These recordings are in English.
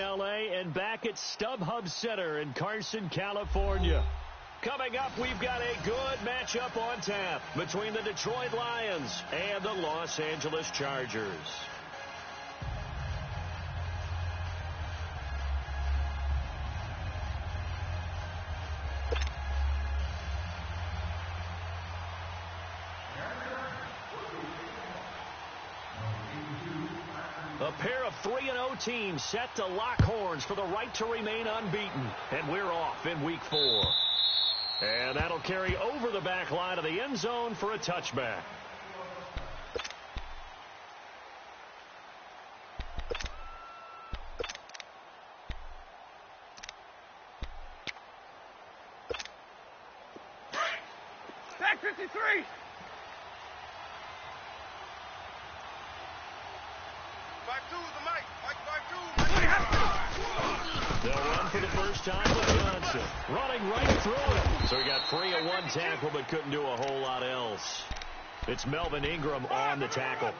L.A. and back at StubHub Center in Carson, California. Coming up, we've got a good matchup on tap between the Detroit Lions and the Los Angeles Chargers. A pair of 3-0 teams set to lock horns for the right to remain unbeaten. And we're off in week 4. And that'll carry over the back line of the end zone for a touchback. Back 53. They'll run for the first time with Johnson. Running right through it. So he got free of one tackle but couldn't do a whole lot else. It's Melvin Ingram on the tackle.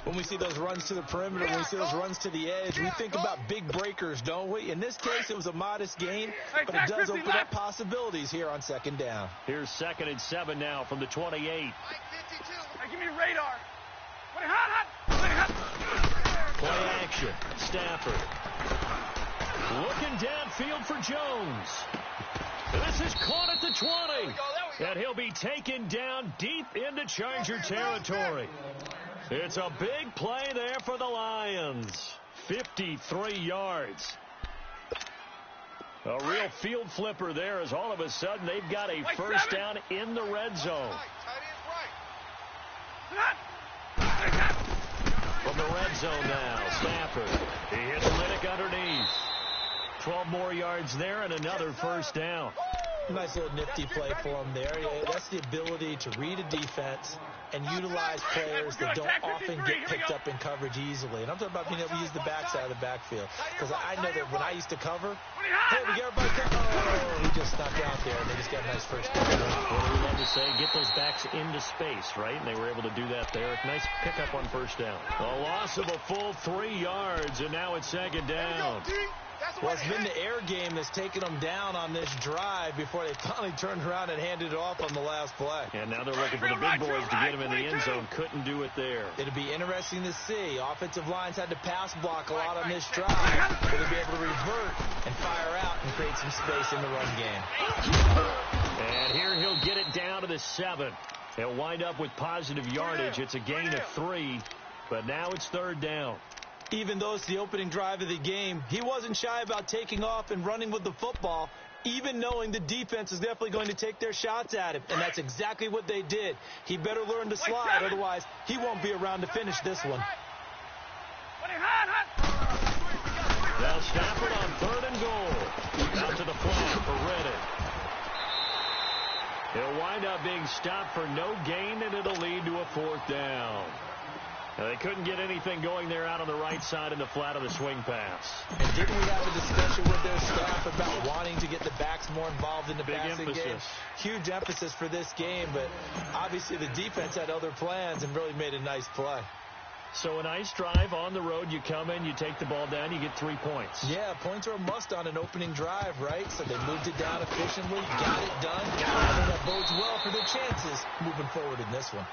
When we see those runs to the perimeter, when we see those runs to the edge, we think about big breakers, don't we? In this case, it was a modest gain, but it does open up possibilities here on second down. Here's 2nd and 7 now from the 28. Hey, give me radar. Play action. Stafford. Looking downfield for Jones. This is caught at the 20. And he'll be taken down deep into Charger territory. It's a big play there for the Lions. 53 yards. A real field flipper there as all of a sudden they've got a first down in the red zone. From the red zone now, Stafford. He hits Liddick underneath. 12 more yards there and another first down. Nice little nifty play for him there. Yeah, that's the ability to read a defense and utilize players that don't often get picked up in coverage easily. And I'm talking about being able to use the backside of the backfield. Because I know that when I used to cover, hey, we get everybody covered. Oh, he just snuck out there, and they just got a nice first down. What do we love to say? Get those backs into space, right? And they were able to do that there. Nice pickup on first down. A loss of a full 3 yards, and now it's second down. Well, it's been the air game that's taken them down on this drive before they finally turned around and handed it off on the last play. And now they're looking for the big boys to get him in the end zone. Couldn't do it there. It'll be interesting to see. Offensive lines had to pass block a lot on this drive. Will they be able to revert and fire out and create some space in the run game? And here he'll get it down to the 7. He'll wind up with positive yardage. It's a gain of 3, but now it's third down. Even though it's the opening drive of the game, he wasn't shy about taking off and running with the football, even knowing the defense is definitely going to take their shots at him. And that's exactly what they did. He better learn to slide, otherwise he won't be around to finish this one. Now Stafford on 3rd and goal. Out to the flat for Reddick. He'll wind up being stopped for no gain, and it'll lead to a 4th down. Now, they couldn't get anything going there out on the right side in the flat of the swing pass. And didn't we have a discussion with their staff about wanting to get the backs more involved in the passing game? Huge emphasis for this game, but obviously the defense had other plans and really made a nice play. So a nice drive on the road. You come in, you take the ball down, you get 3 points. Yeah, points are a must on an opening drive, right? So they moved it down efficiently, got it done. I think that bodes well for their chances moving forward in this one.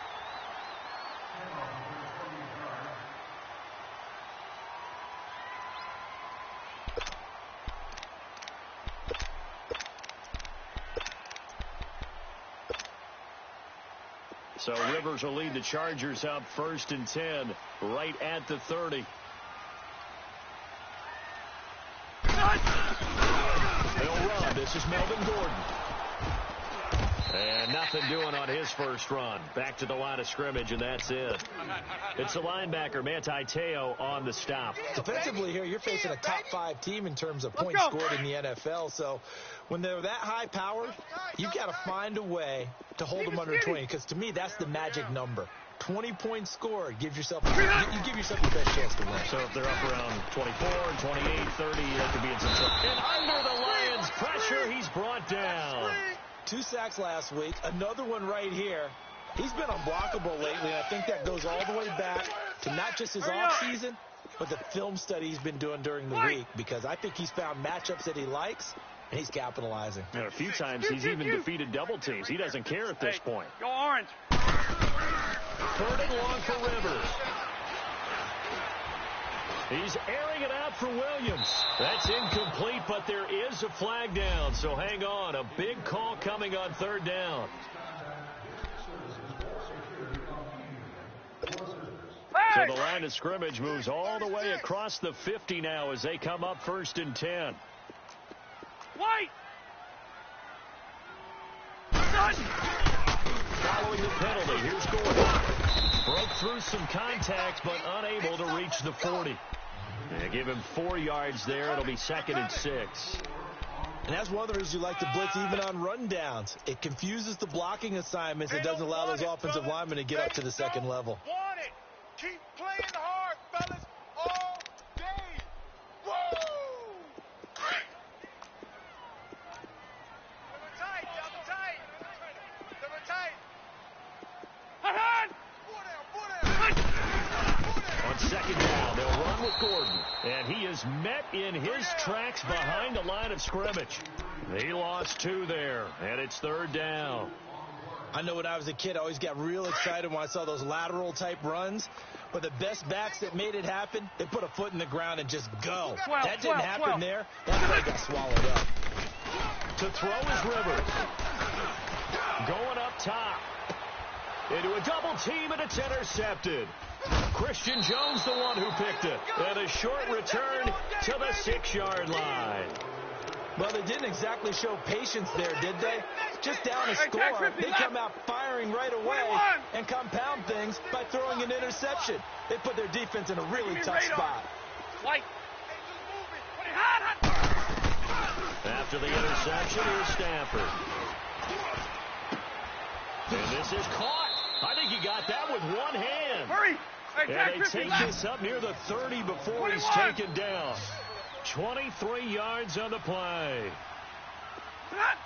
So Rivers will lead the Chargers out 1st and 10, right at the 30. They'll run. This is Melvin Gordon. And nothing doing on his first run. Back to the line of scrimmage, and that's it. It's the linebacker, Manti Te'o, on the stop. Defensively here, you're facing a top 5 team in terms of points scored in the NFL. So when they're that high powered, you've got to find a way to hold them under 20. Because to me, that's the magic number. 20 points scored gives yourself you give yourself the best chance to win. So if they're up around 24, 28, 30, that could be in some trouble. And under the Lions' pressure, he's brought down. 2 sacks last week, another one right here. He's been unblockable lately, and I think that goes all the way back to not just his offseason, but the film study he's been doing during the week, because I think he's found matchups that he likes, and he's capitalizing. And a few times he's even defeated double teams. He doesn't care at this point. Go orange. 3rd and long for Rivers. He's airing it out for Williams. That's incomplete, but there is a flag down, so hang on. A big call coming on 3rd down. So the line of scrimmage moves all the way across the 50 now as they come up 1st and 10. White! Following the penalty, here's Gordon. Broke through some contact, but unable to reach the 40. They give him 4 yards there. It'll be 2nd and 6. And that's one of the reasons you like to blitz even on rundowns. It confuses the blocking assignments. It doesn't allow those offensive linemen to get up to the second level. Want it. Keep playing hard, fellas, all day. Woo! Double tight. On 2nd down, they'll run with Gordon. And he is met in his tracks behind the line of scrimmage. He lost 2 there, and it's 3rd down. I know when I was a kid, I always got real excited when I saw those lateral-type runs. But the best backs that made it happen, they put a foot in the ground and just go. That didn't happen there. That play got swallowed up. To throw is Rivers. Going up top. Into a double team, and it's intercepted. Christian Jones, the one who picked it. And a short return to the 6-yard line. Well, they didn't exactly show patience there, did they? Just down a score, they come out firing right away and compound things by throwing an interception. They put their defense in a really tough spot. After the interception, here's Stafford. And this is caught. I think he got that with one hand. Hurry! And they take this up near the 30 before he's taken down. 23 yards on the play. On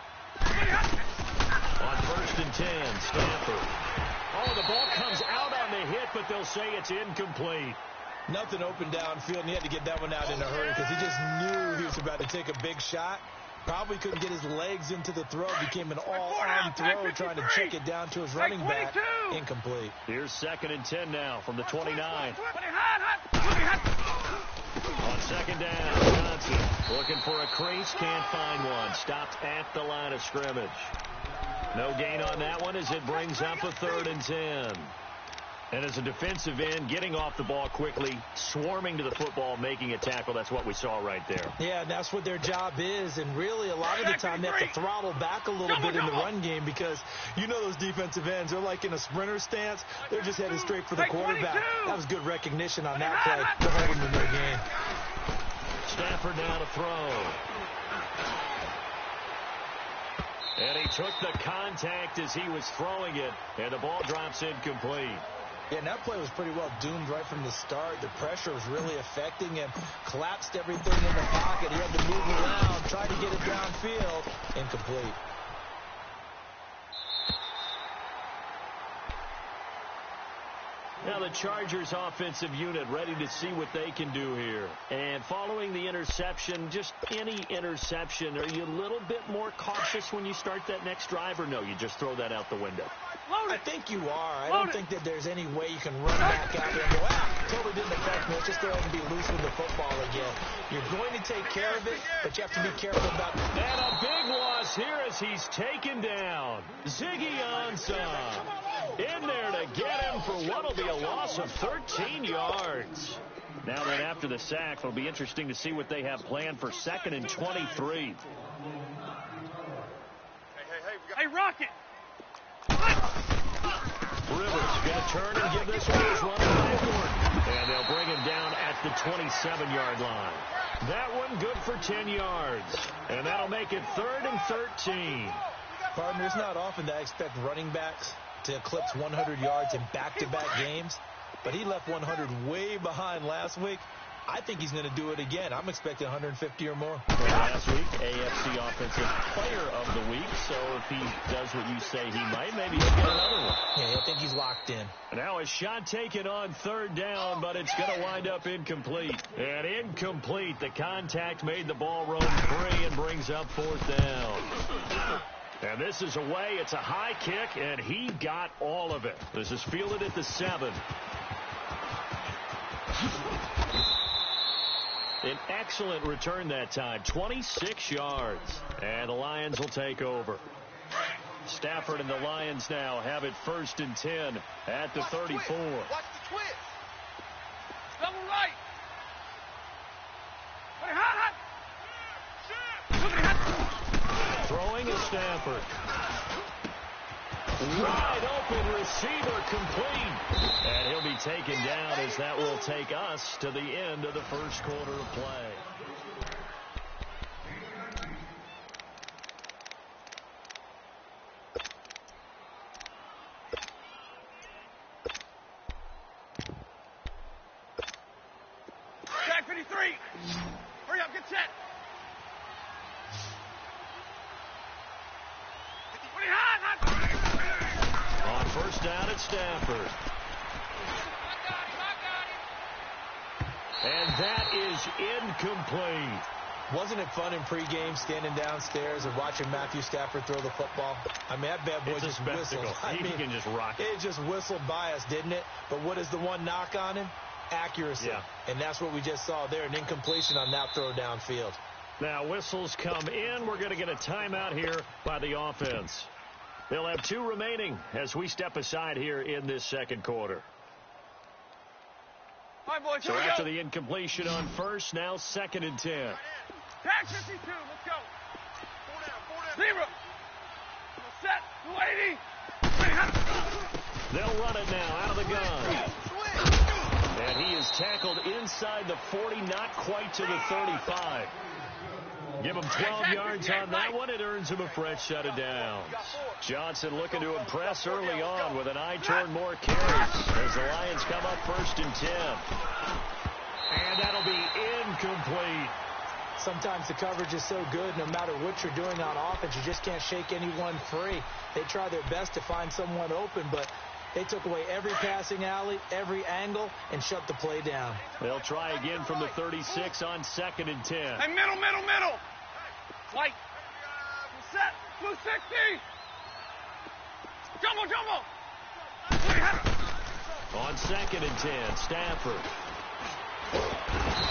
1st and 10, Stafford. Oh, the ball comes out on the hit, but they'll say it's incomplete. Nothing open downfield, and he had to get that one out in a hurry because he just knew he was about to take a big shot. Probably couldn't get his legs into the throw. Became an all-arm throw trying to check it down to his running back. Incomplete. Here's 2nd and 10 now from the 29. On 2nd down, Johnson looking for a crease, can't find one. Stopped at the line of scrimmage. No gain on that one as it brings up a 3rd and 10. And as a defensive end, getting off the ball quickly, swarming to the football, making a tackle, that's what we saw right there. Yeah, and that's what their job is. And really, a lot of the time, they have to throttle back a little bit in the run game because you know those defensive ends, they're like in a sprinter stance. They're just headed straight for the quarterback. That was good recognition on that play to hold them in their game. Stafford now to throw. And he took the contact as he was throwing it, and the ball drops incomplete. Yeah, and that play was pretty well doomed right from the start. The pressure was really affecting him. Collapsed everything in the pocket. He had to move around, try to get it downfield. Incomplete. Now the Chargers offensive unit ready to see what they can do here. And following the interception, just any interception, are you a little bit more cautious when you start that next drive, or no, you just throw that out the window? I think you are. I don't think that there's any way you can run back out there and go, totally didn't affect me. Let's just go ahead and be loose with the football again. You're going to take care of it, but you have to be careful about it. And a big loss here as he's taken down. Ziggy Ansah in there to get him for what will be a loss of 13 yards. Now then, after the sack, it'll be interesting to see what they have planned for 2nd and 23. Hey, Rocket! Rivers going to turn and give this one to his running back. And they'll bring him down at the 27-yard line. That one good for 10 yards. And that'll make it 3rd and 13. Partner, it's not often that I expect running backs to eclipse 100 yards in back-to-back games. But he left 100 way behind last week. I think he's going to do it again. I'm expecting 150 or more. Well, last week, AFC Offensive Player of the Week. So if he does what you say he might, maybe he'll get another one. Yeah, I think he's locked in. Now a shot taken on third down, but it's going to wind up incomplete. And incomplete. The contact made the ball roam free and brings up fourth down. And this is away. It's a high kick, and he got all of it. This is fielded at the 7. An excellent return that time, 26 yards. And the Lions will take over. Stafford and the Lions now have it 1st and 10 at the 34. Watch the twist. Double right. Throwing is Stafford. Wide open receiver complete. And he'll be taken down as that will take us to the end of the first quarter of play. Tag 53. Hurry up, get set. On first down at Stafford. And that is incomplete. Wasn't it fun in pregame standing downstairs and watching Matthew Stafford throw the football? I mean, that bad boy just whistled. He can just rock it. It just whistled by us, didn't it? But what is the one knock on him? Accuracy. Yeah. And that's what we just saw there, an incompletion on that throw downfield. Now whistles come in. We're going to get a timeout here by the offense. They'll have 2 remaining as we step aside here in this second quarter. All right, boys, So after the incompletion on first, now 2nd and 10. Tag 52, let's go. 4 down. 0. Set, 280. They'll run it now out of the gun. And he is tackled inside the 40, not quite to the 35. Give him 12 yards on that one. It earns him a fresh set of downs. Johnson looking to impress early on with an eye toward more carries as the Lions come up 1st and 10. And that'll be incomplete. Sometimes the coverage is so good, no matter what you're doing on offense, you just can't shake anyone free. They try their best to find someone open, but they took away every passing alley, every angle, and shut the play down. They'll try again from the 36 on 2nd and 10. Hey, middle. Light. Set, blue 60. Jumbo. On 2nd and 10, Stafford.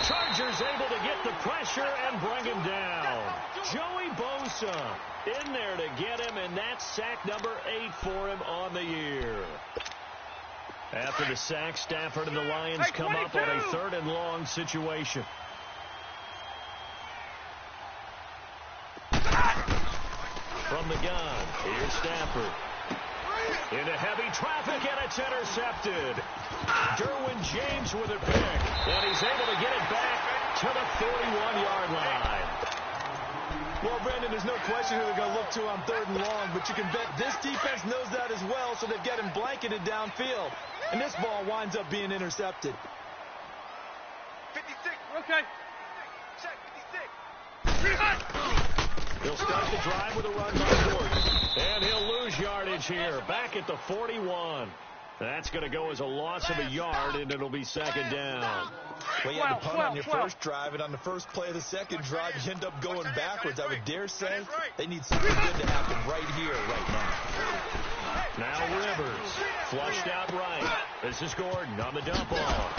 Chargers able to get the pressure and bring him down. Joey Bosa in there to get him, and that's sack number 8 for him on the year. After the sack, Stafford and the Lions come up on a 3rd and long situation. From the gun, here's Stafford. Into heavy traffic, and it's intercepted. Derwin James with a pick, and he's able to get it back to the 41-yard line. Well, Brandon, there's no question who they're going to look to on 3rd and long, but you can bet this defense knows that as well, so they've got him blanketed downfield. And this ball winds up being intercepted. 56. Okay. Check, 56. He'll start the drive with a run by Gordon. And he'll lose yardage here. Back at the 41. That's going to go as a loss of a yard, and it'll be 2nd down. Well, you had to punt on your first drive, and on the first play of the second drive, you end up going backwards. I would dare say they need something good to happen right here, right now. Now Rivers, flushed out right. This is Gordon on the dump off.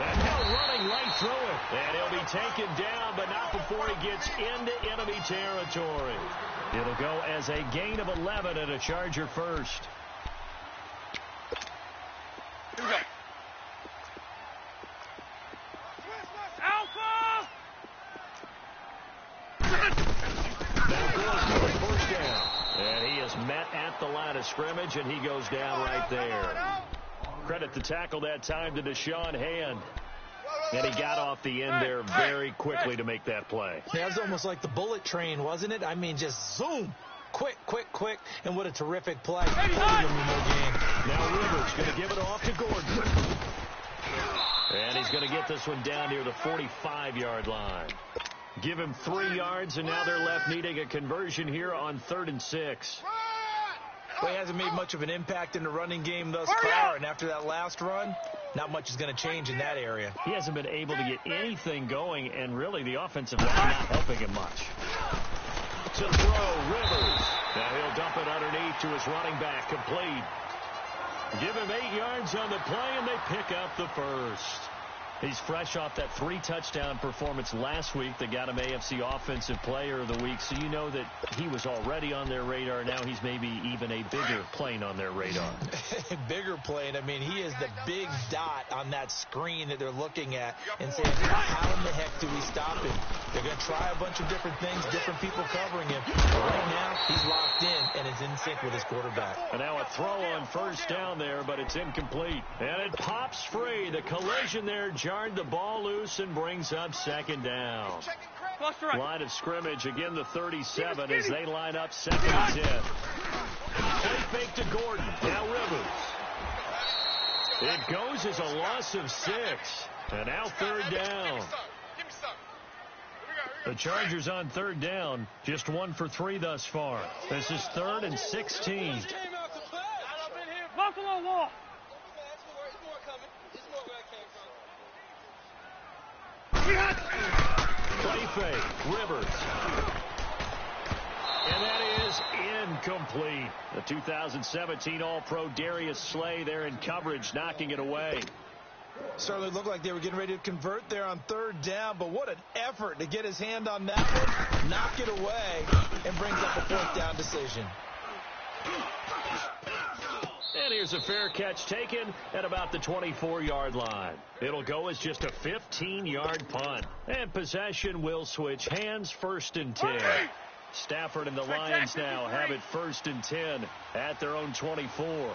And now running right through it. And he'll be taken down, but not before he gets into enemy territory. It'll go as a gain of 11 and a Charger first. Here we go. Alpha! Now Gordon for the first down. And he is met at the line of scrimmage, and he goes down right there. Credit the tackle that time to Deshaun Hand. And he got off the end there very quickly to make that play. Yeah, it was almost like the bullet train, wasn't it? I mean, just zoom. Quick. And what a terrific play. Now Rivers going to give it off to Gordon. And he's going to get this one down near the 45-yard line. Give him 3 yards, and now they're left needing a conversion here on 3rd and 6. Well, he hasn't made much of an impact in the running game thus far, and after that last run, not much is going to change in that area. He hasn't been able to get anything going, and really the offensive line not helping him much. To throw, Rivers. Now he'll dump it underneath to his running back, complete. Give him 8 yards on the play, and they pick up the first. He's fresh off that 3-touchdown performance last week that got him AFC Offensive Player of the Week, so you know that he was already on their radar. Now he's maybe even a bigger plane on their radar. Bigger plane. I mean, he is the big dot on that screen that they're looking at and saying, how in the heck do we stop him? They're going to try a bunch of different things, different people covering him. But right now, he's locked in and is in sync with his quarterback. And now a throw on first down there, but it's incomplete. And it pops free. The collision there jarred the ball loose and brings up 2nd down. Line of scrimmage, again the 37 as they line up 2nd and 10. Play fake to Gordon. Now Rivers. It goes as a loss of 6. And now 3rd down. The Chargers on 3rd down. Just 1 for 3 thus far. This is 3rd and 16. Buffalo Wall. Play fake, Rivers. And that is incomplete. The 2017 All-Pro Darius Slay there in coverage, knocking it away. Certainly looked like they were getting ready to convert there on 3rd down, but what an effort to get his hand on that one, knock it away, and brings up a 4th down decision. And here's a fair catch taken at about the 24-yard line. It'll go as just a 15-yard punt. And possession will switch hands, 1st and 10. Stafford and the Lions now have it 1st and 10 at their own 24.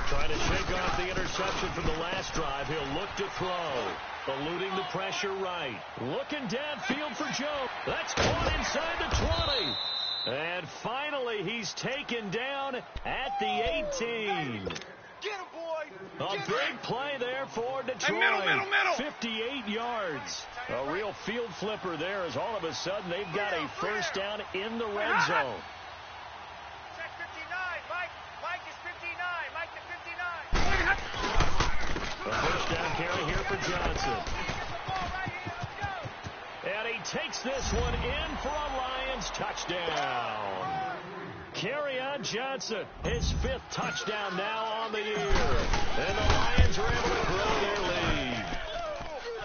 Trying to shake off the interception from the last drive. He'll look to throw. Eluding the pressure right. Looking downfield for Joe. That's caught inside the 20. And finally, he's taken down at the 18. Get him, boy. A big play there for Detroit. Middle. 58 yards. A real field flipper there as all of a sudden they've got a first down in the red zone. Check 59. Mike is 59. Mike to 59. A first down carry here for Johnson. And he takes this one in for a Lions touchdown. Kerryon Johnson, his 5th touchdown now on the year. And the Lions are able to grow their lead.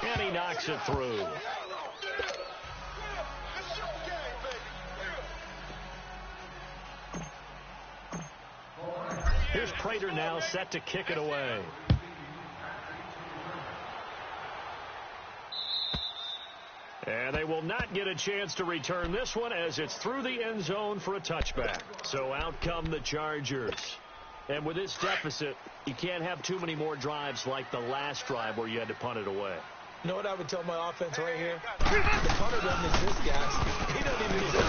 And he knocks it through. Here's Prater now set to kick it away. And they will not get a chance to return this one as it's through the end zone for a touchback. So out come the Chargers. And with this deficit, you can't have too many more drives like the last drive where you had to punt it away. You know what I would tell my offense right here? The punter doesn't exist, guys. He doesn't even exist.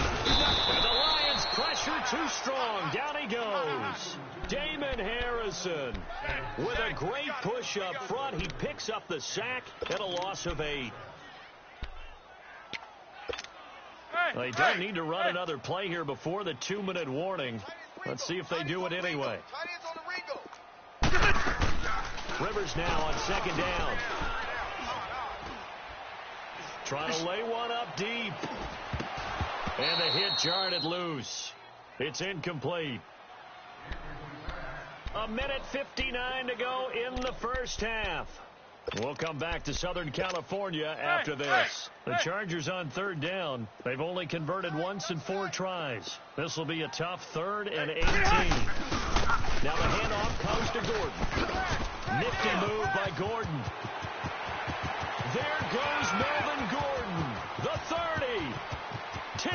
And the Lions pressure too strong. Down he goes. Damon Harrison with a great push up front. He picks up the sack and a loss of 8. They don't need to run another play here before the 2-minute warning. Let's see if they do it anyway. Rivers now on 2nd down. Trying to lay one up deep. And the hit jarred it loose. It's incomplete. 1:59 to go in the first half. We'll come back to Southern California after this. The Chargers on 3rd down. They've only converted once in 4 tries. This will be a tough 3rd and 18. Now the handoff comes to Gordon. Nifty move by Gordon. There goes Melvin Gordon. The 30. 10.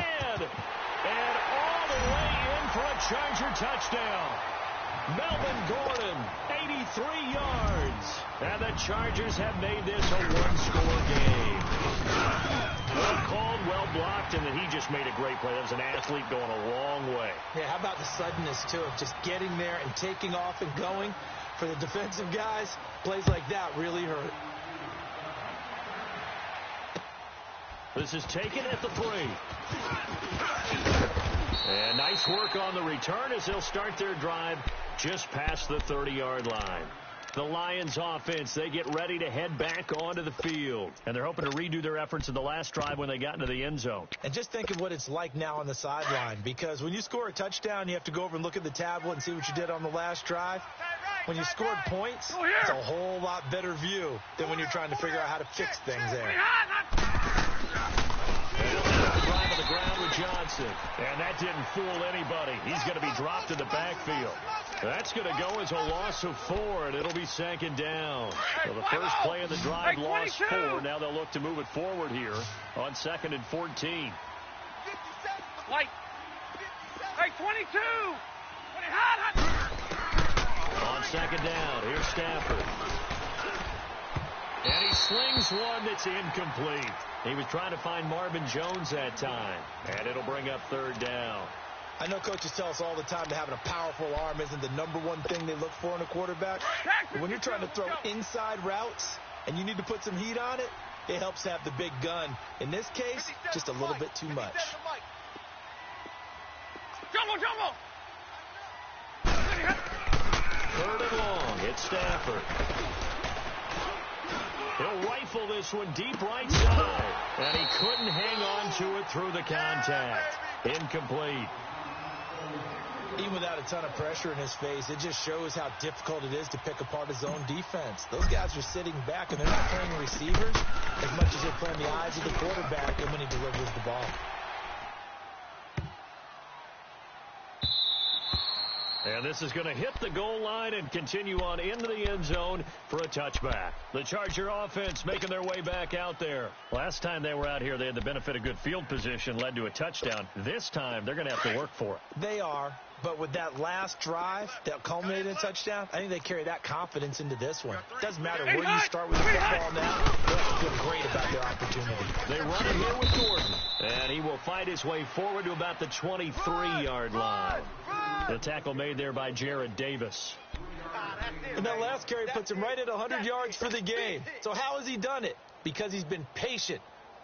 And all the way in for a Charger touchdown. Melvin Gordon, 83 yards. And the Chargers have made this a 1-score game. Well called, well blocked, and then he just made a great play. That was an athlete going a long way. Yeah, how about the suddenness, too, of just getting there and taking off and going. For the defensive guys, plays like that really hurt. This is taken at the 3. And nice work on the return as they'll start their drive just past the 30-yard line. The Lions offense, they get ready to head back onto the field. And they're hoping to redo their efforts in the last drive when they got into the end zone. And just think of what it's like now on the sideline, because when you score a touchdown, you have to go over and look at the tablet and see what you did on the last drive. When you scored points, it's a whole lot better view than when you're trying to figure out how to fix things there. Drive on the ground with Johnson. And that didn't fool anybody. He's going to be dropped in the backfield. That's going to go as a loss of 4, and it'll be 2nd down. So the first play of the drive lost 4. Now they'll look to move it forward here on 2nd and 14. White. Hey, 22. On 2nd down, here's Stafford. And he slings one that's incomplete. He was trying to find Marvin Jones that time. And it'll bring up 3rd down. I know coaches tell us all the time that having a powerful arm isn't the #1 thing they look for in a quarterback. But when you're trying to throw inside routes and you need to put some heat on it, it helps to have the big gun. In this case, just a little bit too much. Jumbo! 3rd and long, it's Stafford. He'll rifle this one deep right side. And he couldn't hang on to it through the contact. Incomplete. Even without a ton of pressure in his face, it just shows how difficult it is to pick apart his own defense. Those guys are sitting back, and they're not playing receivers as much as they're playing the eyes of the quarterback and when he delivers the ball. And this is going to hit the goal line and continue on into the end zone for a touchback. The Charger offense making their way back out there. Last time they were out here, they had the benefit of good field position, led to a touchdown. This time, they're going to have to work for it. They are, but with that last drive that culminated in a touchdown, I think they carry that confidence into this one. Doesn't matter where you start with the football now, they have to feel great about their opportunity. They run it here with Gordon, and he will fight his way forward to about the 23-yard line. The tackle made there by Jared Davis. And that last carry puts him right at 100 yards for the game. So how has he done it? Because he's been patient,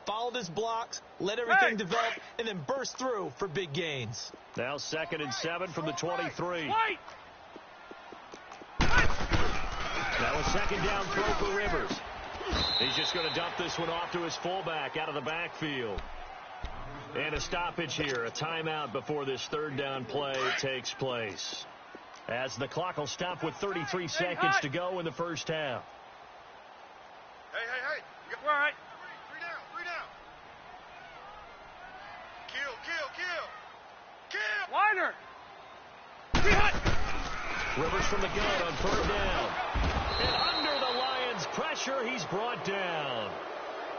followed his blocks, let everything develop, and then burst through for big gains. Now 2nd and 7 from the 23. Now a 2nd down throw for Rivers. He's just going to dump this one off to his fullback out of the backfield. And a stoppage here, a timeout before this 3rd down play takes place. As the clock will stop with 33 seconds to go in the first half. Hey. We're all right. 3 down. Kill. Wider. Rivers from the gun on 3rd down. And under the Lions' pressure, he's brought down.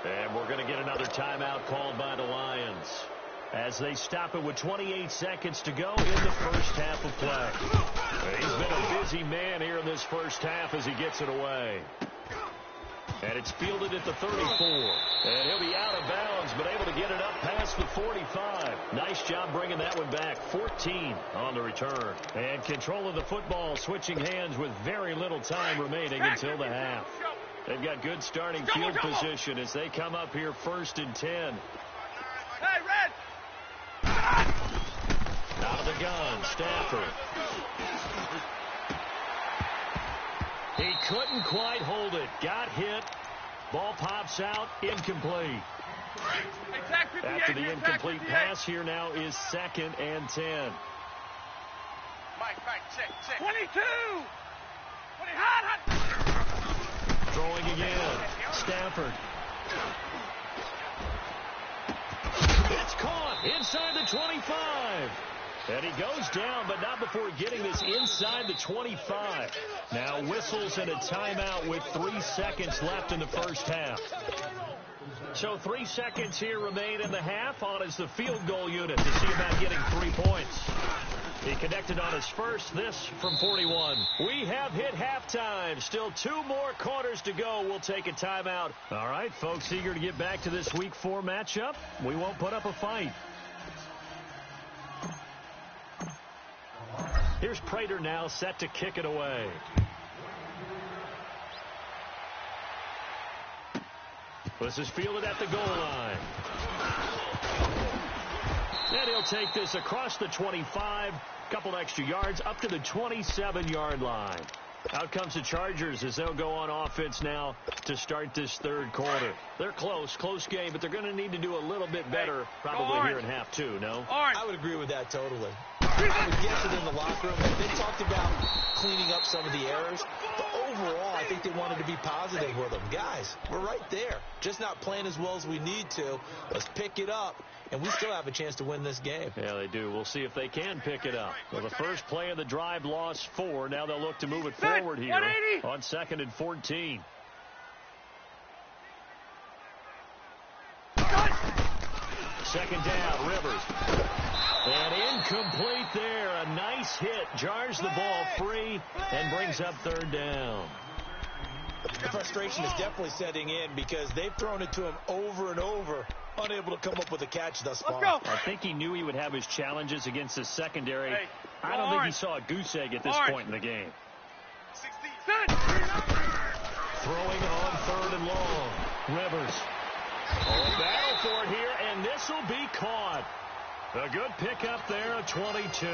And we're going to get another timeout called by the Lions as they stop it with 28 seconds to go in the first half of play. He's been a busy man here in this first half as he gets it away. And it's fielded at the 34. And he'll be out of bounds, but able to get it up past the 45. Nice job bringing that one back. 14 on the return. And control of the football switching hands with very little time remaining until the half. They've got good starting field position as they come up here 1st and 10. Hey, Red! Out of the gun, Stafford. He couldn't quite hold it. Got hit. Ball pops out. Incomplete. After the incomplete pass, here now is 2nd and 10. Mike, check. 22! Throwing again. Stafford. It's caught inside the 25. And he goes down, but not before getting this inside the 25. Now whistles and a timeout with 3 seconds left in the first half. So 3 seconds here remain in the half. On is the field goal unit to see about getting 3 points. He connected on his first, this from 41. We have hit halftime. Still 2 more quarters to go. We'll take a timeout. All right, folks, eager to get back to this Week 4 matchup. We won't put up a fight. Here's Prater now set to kick it away. This is fielded at the goal line. And he'll take this across the 25, couple extra yards, up to the 27-yard line. Out comes the Chargers as they'll go on offense now to start this third quarter. They're close game, but they're going to need to do a little bit better probably here in half two, no? I would agree with that totally. I would guess it in the locker room. They talked about cleaning up some of the errors, but overall, I think they wanted to be positive with them. Guys, we're right there. Just not playing as well as we need to. Let's pick it up, and we still have a chance to win this game. Yeah, they do. We'll see if they can pick it up. Well, the first play of the drive lost 4. Now they'll look to move it forward here on 2nd and 14. Second down, Rivers. And incomplete there. A nice hit. Jars the ball free and brings up third down. The frustration is definitely setting in because they've thrown it to him over and over, unable to come up with a catch thus far. I think he knew he would have his challenges against the secondary. I don't think he saw a goose egg at this point in the game. Throwing on 3rd and long. Rivers. Oh, battle for it here, and this will be caught. A good pickup there at 22.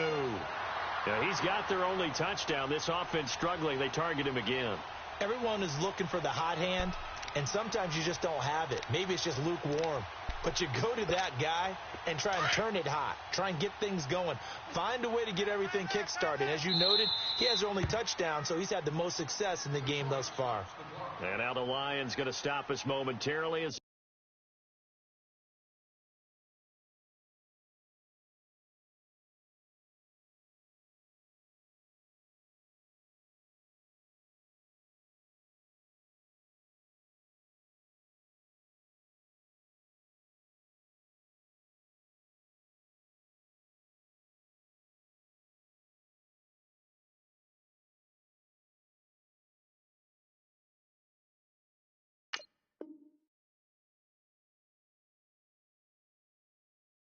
Yeah, he's got their only touchdown. This offense struggling. They target him again. Everyone is looking for the hot hand, and sometimes you just don't have it. Maybe it's just lukewarm. But you go to that guy and try and turn it hot. Try and get things going. Find a way to get everything kick-started. As you noted, he has their only touchdown, so he's had the most success in the game thus far. And now the Lions going to stop us momentarily as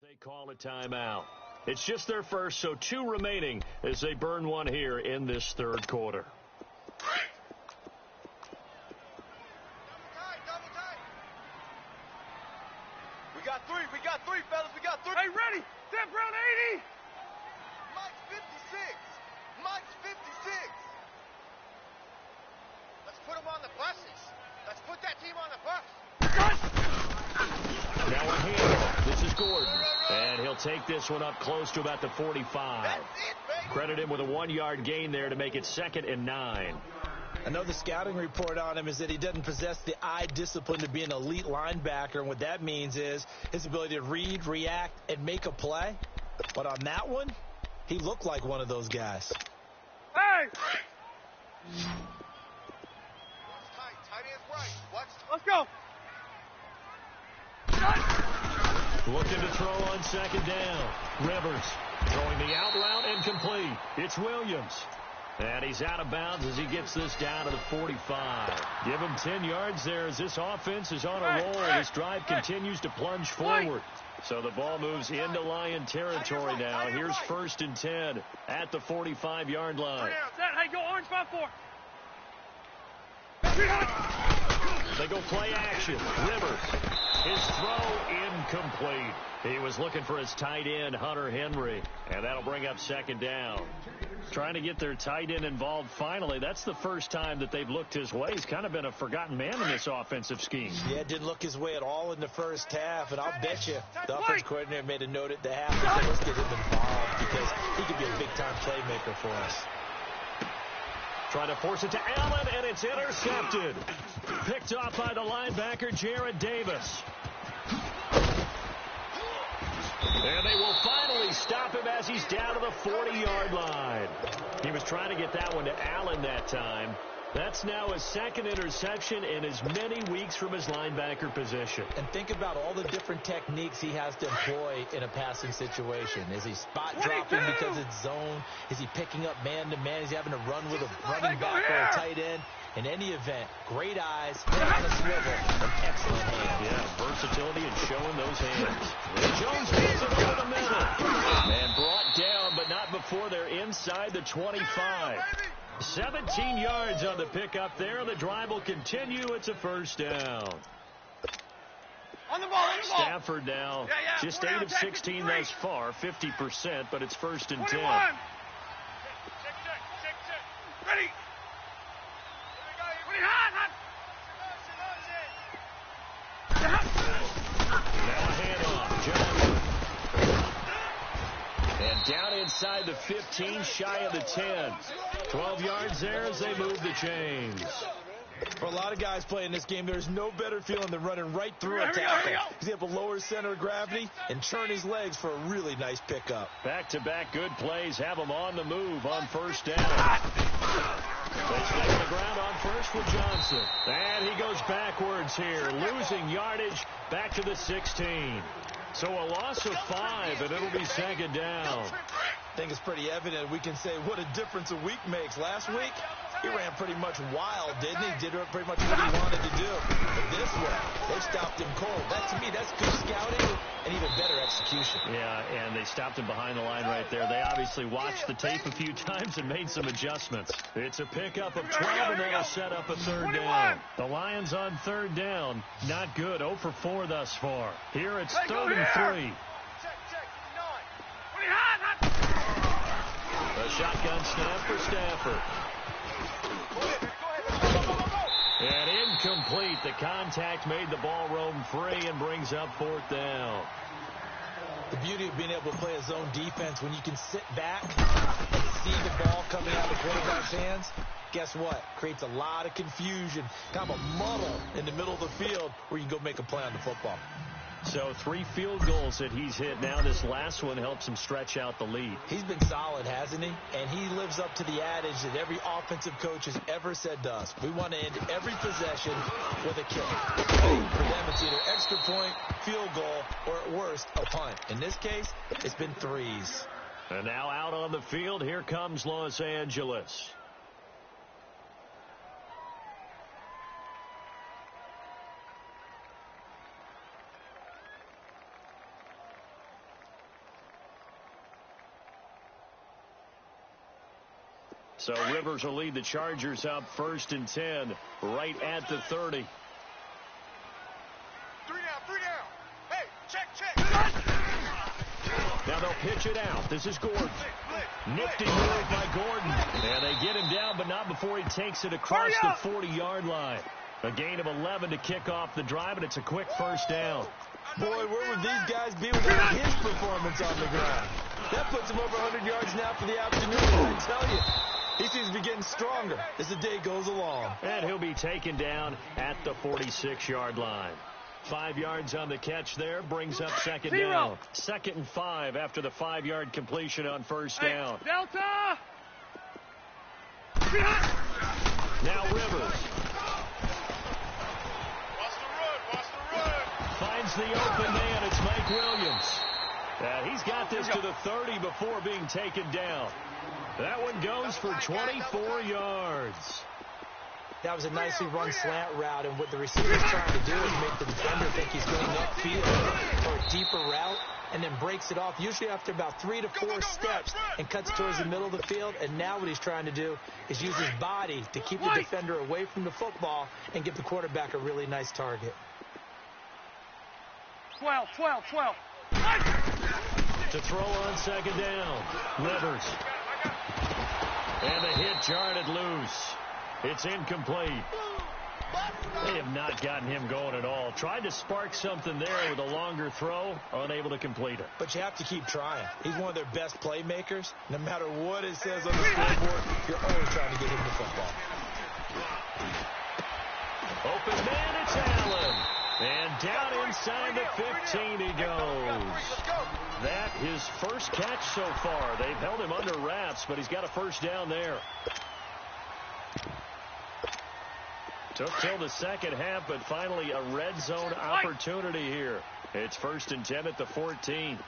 they call a timeout. It's just their first, so 2 remaining as they burn one here in this third quarter. We got three, fellas. We got 3. Hey, ready? Sam Brown 80. Mike's 56. Mike's 56. Let's put them on the buses. Let's put that team on the bus. Now a handoff. This is Gordon. And he'll take this one up close to about the 45. Credit him with a 1-yard gain there to make it 2nd and 9. Another scouting report on him is that he doesn't possess the eye discipline to be an elite linebacker. And what that means is his ability to read, react, and make a play. But on that one, he looked like one of those guys. Hey! Tight end's right. Watch. Let's go. Looking to throw on 2nd down. Rivers throwing the out route and complete. It's Williams. And he's out of bounds as he gets this down to the 45. Give him 10 yards there as this offense is on a roll. This drive continues to plunge forward. So the ball moves into Lion territory now. Here's 1st and 10 at the 45-yard line. Hey, go orange 5-4. They go play action. Rivers. His throw incomplete. He was looking for his tight end, Hunter Henry. And that'll bring up 2nd down. Trying to get their tight end involved finally. That's the first time that they've looked his way. He's kind of been a forgotten man in this offensive scheme. Yeah, didn't look his way at all in the first half. And I'll bet you the offense coordinator made a note at the half and said, let's get him involved because he could be a big-time playmaker for us. Trying to force it to Allen, and it's intercepted. Picked off by the linebacker, Jared Davis. And they will finally stop him as he's down to the 40-yard line. He was trying to get that one to Allen that time. That's now his 2nd interception in as many weeks from his linebacker position. And think about all the different techniques he has to employ in a passing situation. Is he spot dropping because it's zone? Is he picking up man-to-man? Is he having to run with a running back or a tight end? In any event, great eyes, head on a swivel, and excellent hands. Yeah, versatility and showing those hands. And Jones gets it over the middle. And brought down, but not before they're inside the 25. 17 yards on the pickup there. The drive will continue. It's a 1st down. Stafford now just 8 of 16 thus far, 50%, but it's 1st and 10. Ready. Now a handoff. Johnson. And down inside the 15, shy of the 10. 12 yards there as they move the chains. For a lot of guys playing this game, there's no better feeling than running right through a tackle. He's able to lower center of gravity and turn his legs for a really nice pickup. Back-to-back good plays have him on the move on 1st down. They stay on the ground on 1st with Johnson. And he goes backwards here, losing yardage back to the 16. So a loss of 5, and it'll be 2nd down. I think it's pretty evident. We can say what a difference a week makes. Last week, he ran pretty much wild, didn't he? Did pretty much what he wanted to do. But this way, they stopped him cold. That, to me, that's good scouting and even better execution. Yeah, and they stopped him behind the line right there. They obviously watched the tape a few times and made some adjustments. It's a pickup of 12, and that'll set up a 3rd down. The Lions on 3rd down. Not good. 0 for 4 thus far. Here it's 3rd and 3. A shotgun snap for Stafford. And incomplete. The contact made the ball roam free and brings up 4th down. The beauty of being able to play a zone defense when you can sit back and see the ball coming out of the quarterback's hands, guess what? Creates a lot of confusion, kind of a muddle in the middle of the field where you can go make a play on the football. So 3 field goals that he's hit now. This last one helps him stretch out the lead. He's been solid, hasn't he? And he lives up to the adage that every offensive coach has ever said to us. We want to end every possession with a kick. For them, it's either extra point, field goal, or at worst, a punt. In this case, it's been 3s. And now out on the field, here comes Los Angeles. So Rivers will lead the Chargers up 1st and 10, right at the 30. 3 down. Hey, check. Now they'll pitch it out. This is Gordon. Nifty move by Gordon. And they get him down, but not before he takes it across the 40-yard line. A gain of 11 to kick off the drive, and it's a quick 1st down. Boy, where would these guys be without his performance on the ground? That puts him over 100 yards now for the afternoon. I tell you, he seems to be getting stronger as the day goes along. And he'll be taken down at the 46-yard line. 5 yards on the catch there, brings up 2nd down. 2nd and 5 after the 5-yard completion on 1st down. Delta! Now Rivers. Watch the run. Finds the open man. It's Mike Williams. He's got this to the 30 before being taken down. That one goes for 24 yards. That was a nicely run slant route, and what the receiver's trying to do is make the defender think he's going upfield for a deeper route, and then breaks it off, usually after about 3 to 4 steps, and cuts towards the middle of the field. And now what he's trying to do is use his body to keep the defender away from the football and give the quarterback a really nice target. 12. To throw on 2nd down. Rivers. And the hit jarred it loose. It's incomplete. They have not gotten him going at all. Tried to spark something there with a longer throw, unable to complete it. But you have to keep trying. He's one of their best playmakers. No matter what it says on the scoreboard, you're always trying to get him the football. Open man, it's Allen. And down inside the 15 he goes. That his first catch so far. They've held him under wraps, but he's got a 1st down there. Took till the 2nd half, but finally a red zone opportunity here. It's 1st and 10 at the 14.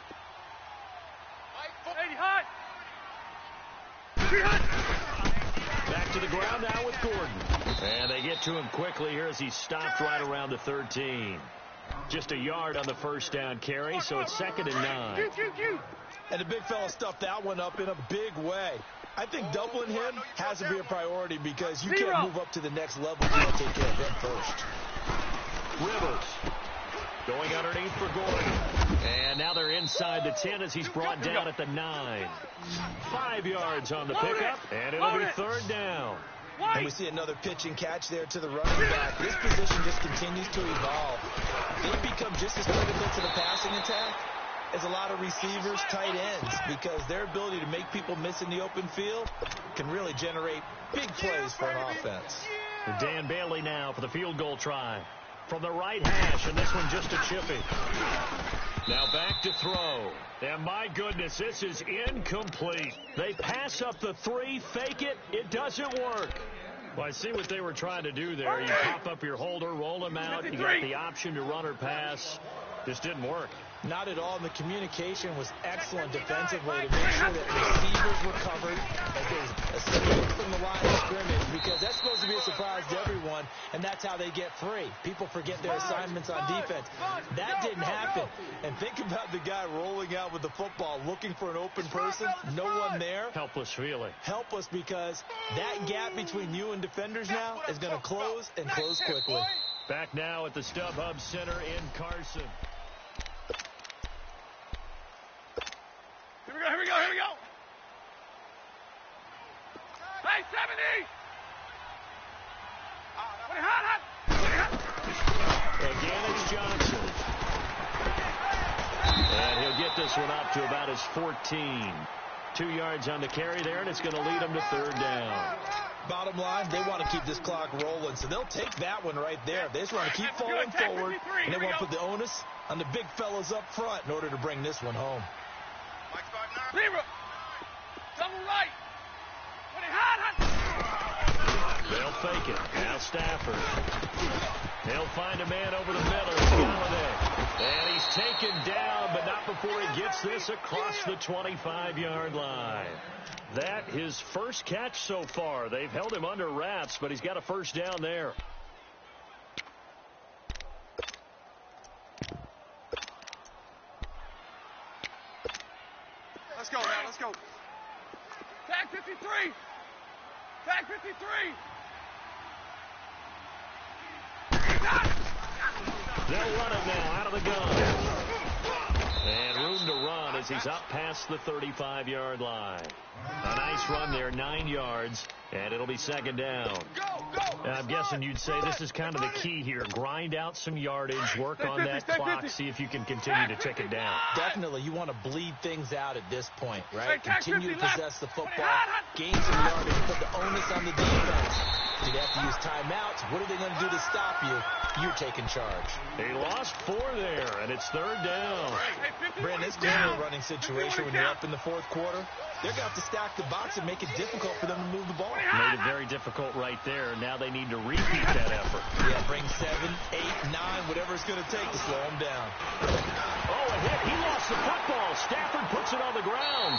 Back to the ground now with Gordon. And they get to him quickly here as he stopped right around the 13. Just a yard on the 1st down carry, so it's 2nd and 9. And the big fella stuffed that one up in a big way. I think doubling him has to be a priority because you can't move up to the next level. You got to take care of him first. Rivers going underneath for Gordon. And now they're inside the 10 as he's brought down at the 9. 5 yards on the pickup, and it'll be third down. And we see another pitch and catch there to the running back. This position just continues to evolve. They've become just as critical to the passing attack as a lot of receivers, tight ends, because their ability to make people miss in the open field can really generate big plays for an offense. Dan Bailey now for the field goal try. From the right hash, and this one just a chippy. Now back to throw. And my goodness, this is incomplete. They pass up the 3, fake it. It doesn't work. Well, I see what they were trying to do there. You pop up your holder, roll him out. You got the option to run or pass. Just didn't work. Not at all. And the communication was excellent defensively to make sure that receivers were covered as they escaped from the line of scrimmage, because that's supposed to be a surprise to everyone, and that's how they get free. People forget their assignments on defense. That didn't happen. And think about the guy rolling out with the football, looking for an open person. No one there. Helpless feeling. Helpless, because that gap between you and defenders now is going to close, and close quickly. Back now at the StubHub Center in Carson. Here we go. Hey, 70! Again, it's Johnson. And he'll get this one up to about his 14. 2 yards on the carry there, and it's going to lead him to third down. Bottom line, they want to keep this clock rolling, so they'll take that one right there. They just want to keep falling forward, and they want to put the onus on the big fellas up front in order to bring this one home. Zero. Double right. They'll fake it. Now Stafford. He'll find a man over the middle. It's Galladay. And he's taken down, but not before he gets this across the 25-yard line. That his first catch so far. They've held him under wraps, but he's got a first down there. Let's go, man. Let's go. Tag 53. Tag 53. They'll run it now out of the gun. And room to run as he's up past the 35-yard line. A nice run there, 9 yards, and it'll be second down. I'm guessing you'd say this is kind of the key here. Grind out some yardage, work on that clock, see if you can continue to tick it down. Definitely, you want to bleed things out at this point, right? Continue to possess the football, gain some yardage, put the onus on the defense. Did you have to use timeouts? What are they going to do to stop you? You're taking charge. He lost 4 there, and it's third down. Brandon, this corner running situation when you're up in the fourth quarter, they're going to have to stack the box and make it difficult for them to move the ball. Made it very difficult right there. Now they need to repeat that effort. Yeah, bring 7, 8, 9, whatever it's going to take to slow them down. Oh, a hit. He lost the football. Stafford puts it on the ground.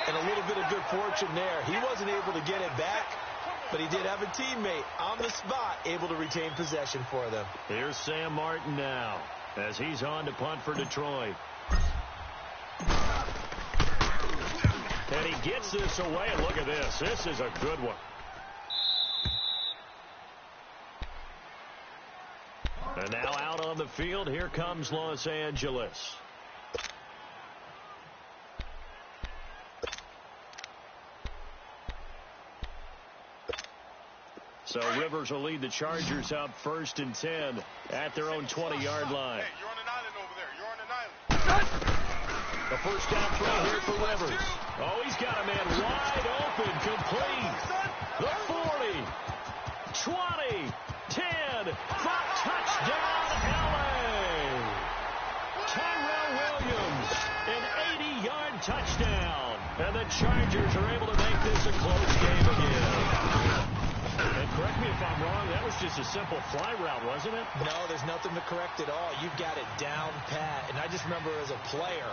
And a little bit of good fortune there. He wasn't able to get it back, but he did have a teammate on the spot able to retain possession for them. Here's Sam Martin now as he's on to punt for Detroit. And he gets this away. And look at this. This is a good one. And now out on the field, here comes Los Angeles. So Rivers will lead the Chargers up 1st and 10 at their own 20-yard line. Hey, you're on an island over there. You're on an island. The first down throw here for Rivers. Oh, he's got a man wide open, complete. The 40, 20, 10, touchdown, L.A. Tyrell Williams, an 80-yard touchdown. And the Chargers are able to make this a close game again. And correct me if I'm wrong, that was just a simple fly route, wasn't it? No, there's nothing to correct at all. You've got it down pat. And I just remember as a player,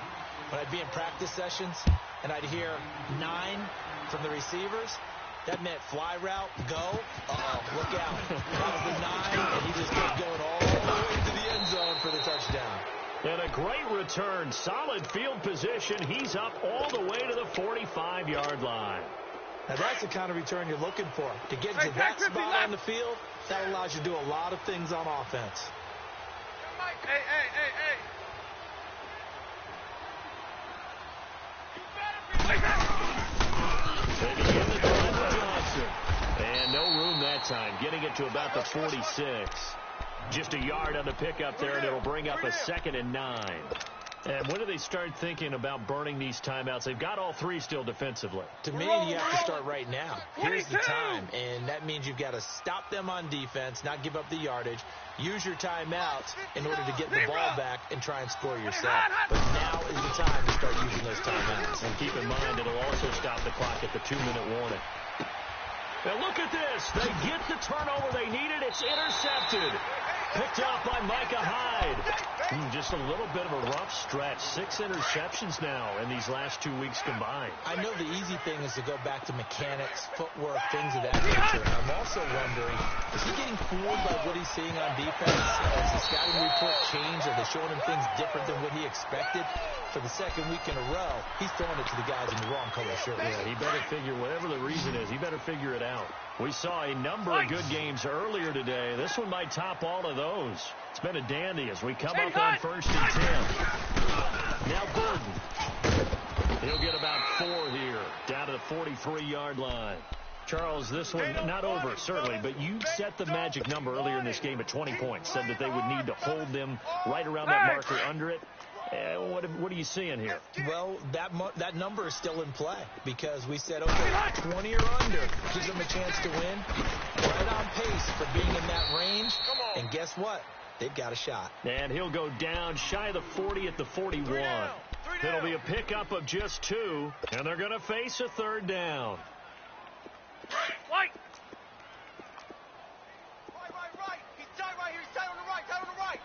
when I'd be in practice sessions and I'd hear 9 from the receivers, that meant fly route, go. Uh-oh, look out. That was the 9, and he just kept going all the way to the end zone for the touchdown. And a great return, solid field position. He's up all the way to the 45-yard line. Now, that's the kind of return you're looking for. To get to that spot on the field, that allows you to do a lot of things on offense. Hey. Taking in the drive for Johnson. And no room that time, getting it to about the 46. Just a yard on the pickup there, and it'll bring up a 2nd and 9. And when do they start thinking about burning these timeouts? They've got all 3 still defensively. To me, you have to start right now. Here's the time, and that means you've got to stop them on defense, not give up the yardage, use your timeouts in order to get the ball back and try and score yourself. But now is the time to start using those timeouts. And keep in mind, it'll also stop the clock at the 2-minute warning. Now look at this. They get the turnover they needed. It's intercepted. Picked off by Micah Hyde. Just a little bit of a rough stretch. 6 interceptions now in these last 2 weeks combined. I know the easy thing is to go back to mechanics, footwork, things of that nature. I'm also wondering, is he getting fooled by what he's seeing on defense? Has the scouting report changed? Are they showing him things different than what he expected? For the 2nd week in a row, he's throwing it to the guys in the wrong color shirts. Yeah, he better figure, whatever the reason is, he better figure it out. We saw a number of good games earlier today. This one might top all of those. It's been a dandy as we come up on 1st and 10. Now Gordon. He'll get about 4 here, down to the 43-yard line. Charles, this one not over, certainly, but you set the magic number earlier in this game at 20 points, said that they would need to hold them right around that marker under it. What are you seeing here? Well, that number is still in play because we said, okay, 20 or under gives them a chance to win. Right on pace for being in that range. And guess what? They've got a shot. And he'll go down shy of the 40 at the 41. It'll be a pickup of just 2, and they're going to face a 3rd down. Right. He's tight right here. He's tight on the right.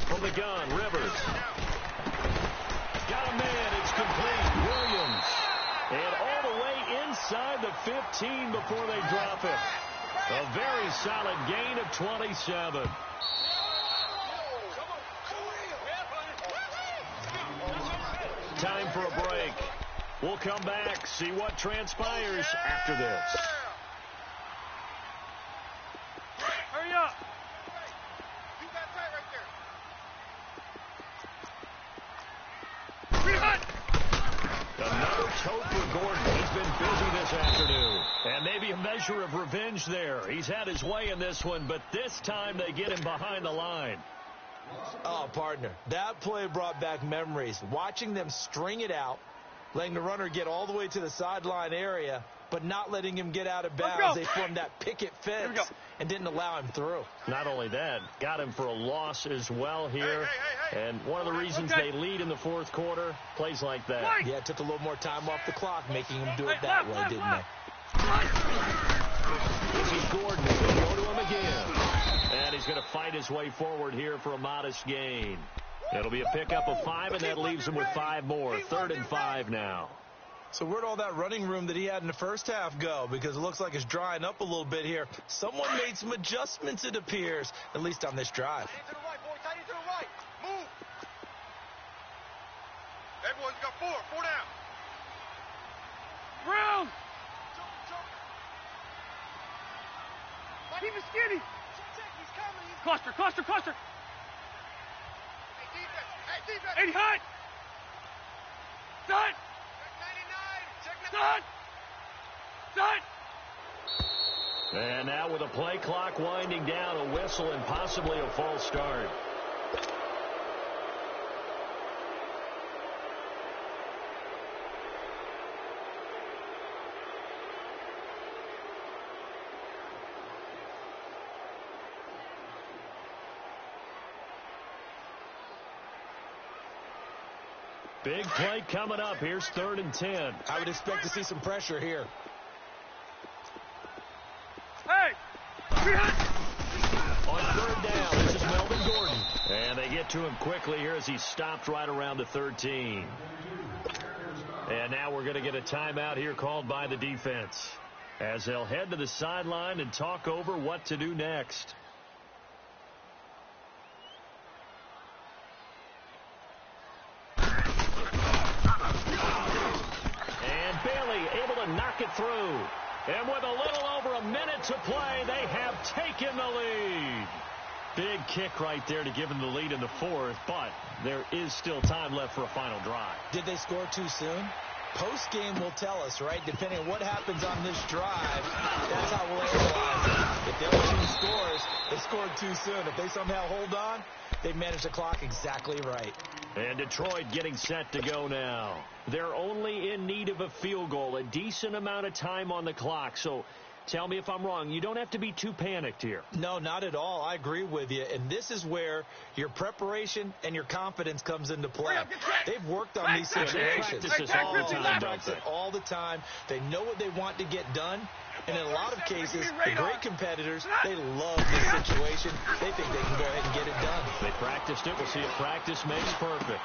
From the gun, Rivers. Got a man. It's complete. Williams. And all the way inside the 15 before they drop it. A very solid gain of 27. Time for a break. We'll come back, see what transpires after this. Hurry up. You got tight right there. Another tote for Gordon. He's been busy this afternoon. And maybe a measure of revenge there. He's had his way in this one, but this time they get him behind the line. Oh, partner, that play brought back memories. Watching them string it out, letting the runner get all the way to the sideline area, but not letting him get out of bounds. They formed that picket fence and didn't allow him through. Not only that, got him for a loss as well here. And one of the reasons they lead in the 4th quarter, plays like that. Yeah, it took a little more time off the clock, making him do it that way, didn't they? This is Gordon. He'll go to him again. And he's going to fight his way forward here for a modest gain. It'll be a pickup of 5, and that leaves him with 5 more. 3rd and 5 now. So where'd all that running room that he had in the first half go? Because it looks like it's drying up a little bit here. Someone made some adjustments, it appears, at least on this drive. Tight into the right, boy. Tight into the right. Move. Everyone's got 4 down. Brown. Keep it skinny. He's coming. Cluster. Hey, defense. 80 high. Done. Check 99. Done. And now with a play clock winding down, a whistle and possibly a false start. Big play coming up. Here's 3rd and 10. I would expect to see some pressure here. Hey! On 3rd down, this is Melvin Gordon. And they get to him quickly here as he stopped right around the 13. And now we're going to get a timeout here called by the defense, as they'll head to the sideline and talk over what to do next. Knock it through. And with a little over a minute to play, they have taken the lead. Big kick right there to give them the lead in the fourth, but there is still time left for a final drive. Did they score too soon? Post-game will tell us, right? Depending on what happens on this drive, that's how we'll analyze it. If the other team scores, they scored too soon. If they somehow hold on, they managed the clock exactly right. And Detroit getting set to go now. They're only in need of a field goal, a decent amount of time on the clock. So tell me if I'm wrong. You don't have to be too panicked here. No, not at all. I agree with you. And this is where your preparation and your confidence comes into play. They've worked on these situations all the time. They know what they want to get done. And in a lot of cases, the great competitors, they love this situation. They think they can go ahead and get it done. They practiced it. We'll see if practice makes perfect.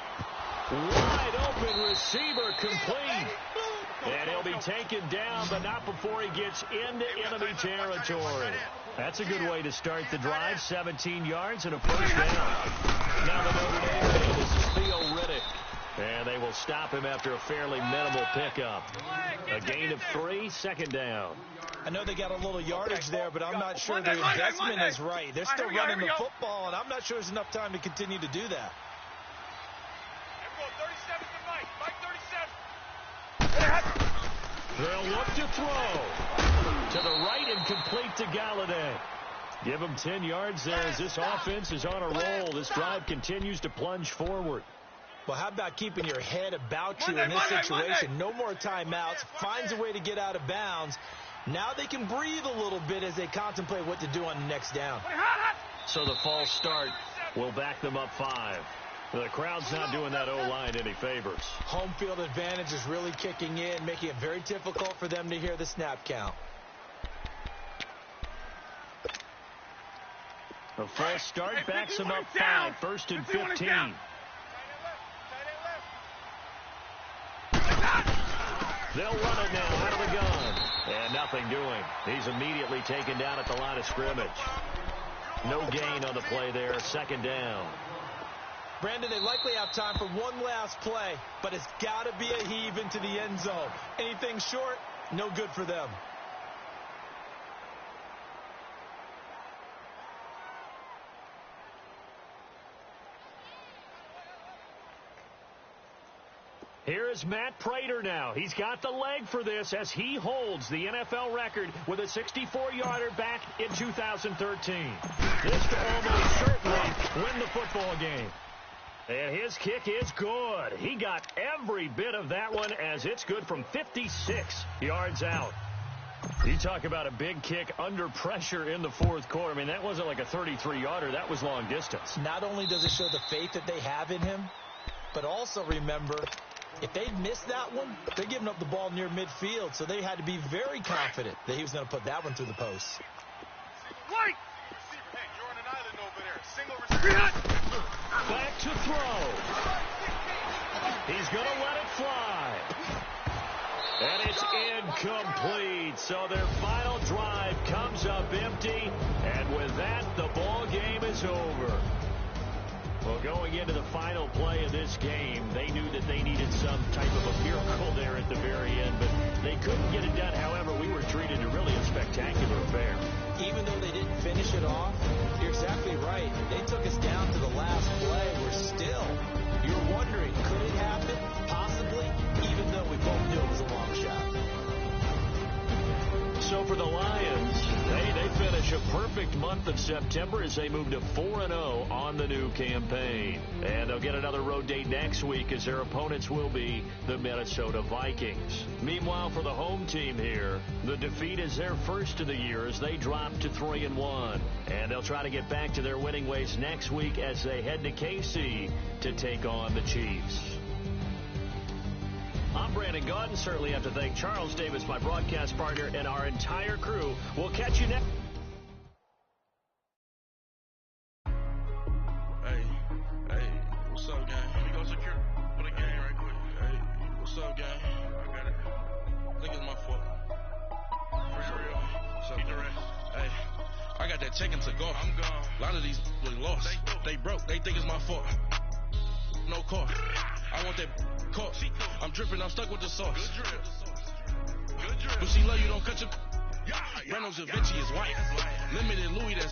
Wide open receiver complete. And he'll be taken down, but not before he gets into enemy territory. That's a good way to start the drive. 17 yards and a first down. Now the Notre Dame man, this is Theo Riddick. And they will stop him after a fairly minimal pickup. A gain of 3, second down. I know they got a little yardage there, but I'm not sure the investment is right. They're still running the football, and I'm not sure there's enough time to continue to do that. They'll look to throw. To the right and complete to Galladay. Give him 10 yards there as this offense is on a roll. This drive continues to plunge forward. Well, how about keeping your head about you in this situation? No more timeouts. Finds a way to get out of bounds. Now they can breathe a little bit as they contemplate what to do on the next down. So the false start will back them up 5. The crowd's not doing that O-line any favors. Home field advantage is really kicking in, making it very difficult for them to hear the snap count. The false start backs them up 5. First and 15. They'll run it now out of the gun. And nothing doing. He's immediately taken down at the line of scrimmage. No gain on the play there. Second down. Brandon, they likely have time for one last play, but it's got to be a heave into the end zone. Anything short, no good for them. Here is Matt Prater now. He's got the leg for this as he holds the NFL record with a 64-yarder back in 2013. This to almost certainly win the football game. And his kick is good. He got every bit of that one as it's good from 56 yards out. You talk about a big kick under pressure in the fourth quarter. I mean, that wasn't like a 33-yarder. That was long distance. Not only does it show the faith that they have in him, but also remember, if they missed that one, they're giving up the ball near midfield, so they had to be very confident that he was going to put that one through the post. Right. Hey, you're on an island over there. Single receiver. Back to throw. He's going to let it fly. And it's incomplete. So their final drive comes up empty. And with that, the ball game is over. Well, going into the final play of this game, they knew that they needed some type of a miracle there at the very end, but they couldn't get it done. However, we were treated to really a spectacular affair. Even though they didn't finish it off, you're exactly right. They took us down to the last play. We're still, you're wondering, could it happen? Possibly, even though we both knew it was a long shot. So for the Lions, they finish a perfect month of September as they move to 4-0 on the new campaign. And they'll get another road date next week as their opponents will be the Minnesota Vikings. Meanwhile, for the home team here, the defeat is their first of the year as they drop to 3-1. And they'll try to get back to their winning ways next week as they head to KC to take on the Chiefs. I'm Brandon Gaudin. Certainly have to thank Charles Davis, my broadcast partner, and our entire crew. We'll catch you next. Hey, what's up, gang? Let me go secure for the game right quick. Hey, what's up, gang? I got it. I think it's my fault. For real. What's up, hey, I got that check-in to go. I'm gone. A lot of these was lost. They broke. They think it's my fault. No car. I want that caught. I'm dripping, I'm stuck with the sauce. Good drip. Good drip. But she love you, don't cut your. Reynolds Da Vinci is white. Limited Louis, that's